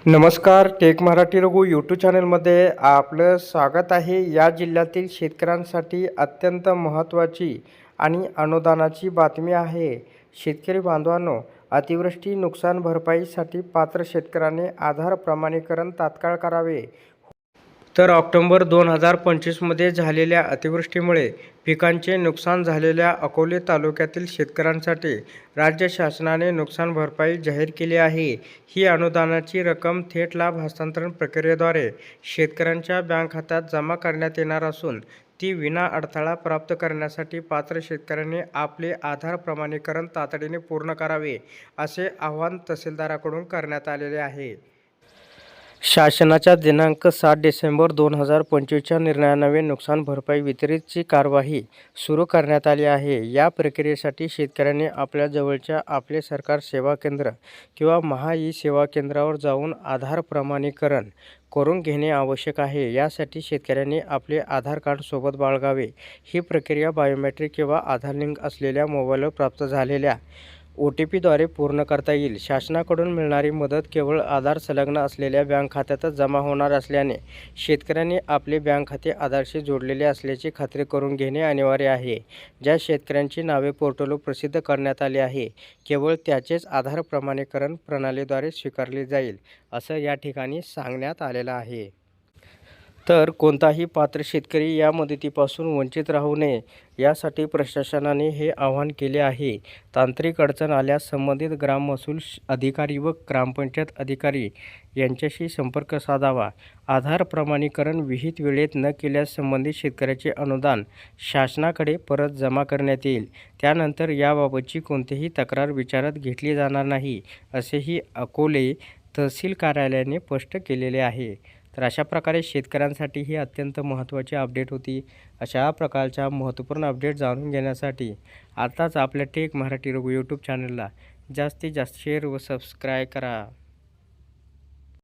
नमस्कार, take Marathi Raghu YouTube चॅनलमध्ये आपलं स्वागत आहे। या जिल्ह्यातील शेतकऱ्यांसाठी अत्यंत महत्त्वाची आणि अनुदानाची बातमी आहे। शेतकरी बांधवांनो, अतिवृष्टी नुकसान भरपाईसाठी पात्र शेतकऱ्याने आधार प्रमाणीकरण तात्काळ करावे। तर ऑक्टोबर 2025 मध्ये झालेल्या अतिवृष्टीमुळे पिकांचे नुकसान झालेल्या अकोले तालुक्यातील शेतकऱ्यांसाठी राज्य शासनाने नुकसान भरपाई जाहीर केली आहे। ही अनुदानाची रक्कम थेट लाभ हस्तांतरण प्रक्रियेद्वारे शेतकऱ्यांच्या बँक खात्यात जमा करण्यात येणार असून ती विना अडथळा प्राप्त करण्यासाठी पात्र शेतकऱ्यांनी आपले आधार प्रमाणीकरण तातडीने पूर्ण करावे, असे आवाहन तहसीलदाराकडून करण्यात आलेले आहे। शासनाच्या दिनांक 7 डिसेंबर 2025च्या निर्णयान्वये नुकसान भरपाई वितरणची कार्यवाही सुरू करण्यात आली आहे। या प्रक्रियेसाठी शेतकऱ्यांनी आपल्या जवळच्या आपले सरकार सेवा केंद्र किंवा महा ई सेवा केंद्रावर जाऊन आधार प्रमाणीकरण करून घेणे आवश्यक आहे। यासाठी शेतकऱ्यांनी आपले आधार कार्ड सोबत बाळगावे। ही प्रक्रिया बायोमेट्रिक किंवा आधार लिंक असलेल्या मोबाईलवर प्राप्त झालेल्या OTPद्वारे पूर्ण करता येईल। शासनाकडून मिळणारी मदत केवळ आधार संलग्न असलेल्या बँक खात्यातच जमा होणार असल्याने शेतकऱ्यांनी आपले बँक खाते आधारशी जोडलेले असल्याची खात्री करून घेणे अनिवार्य आहे। ज्या शेतकऱ्यांची नावे पोर्टलवर प्रसिद्ध करण्यात आली आहे, केवळ त्याचेच आधार प्रमाणीकरण प्रणालीद्वारे स्वीकारले जाईल, असं या ठिकाणी सांगण्यात आलेलं आहे। तर कोणताही पात्र शेतकरी या मदतीपासून वंचित राहू नये, यासाठी प्रशासनाने हे आवाहन केले आहे। तांत्रिक अडचण आल्यास संबंधित ग्राम महसूल अधिकारी व ग्रामपंचायत अधिकारी यांच्याशी संपर्क साधावा। आधार प्रमाणीकरण विहित वेळेत न केल्यास संबंधित शेतकऱ्याचे अनुदान शासनाकडे परत जमा करण्यात येईल। त्यानंतर याबाबतची कोणतीही तक्रार विचारात घेतली जाणार नाही, असेही अकोले तहसील कार्यालयाने स्पष्ट केलेले आहे। तर अशा प्रकारे शेतकऱ्यांसाठी ही अत्यंत महत्त्वाची अपडेट होती। अशा प्रकारच्या महत्त्वपूर्ण अपडेट जाणून घेण्यासाठी आताच आपल्या टेक मराठी रघु यूट्यूब चॅनलला जास्तीत जास्त शेअर व सबस्क्राईब करा।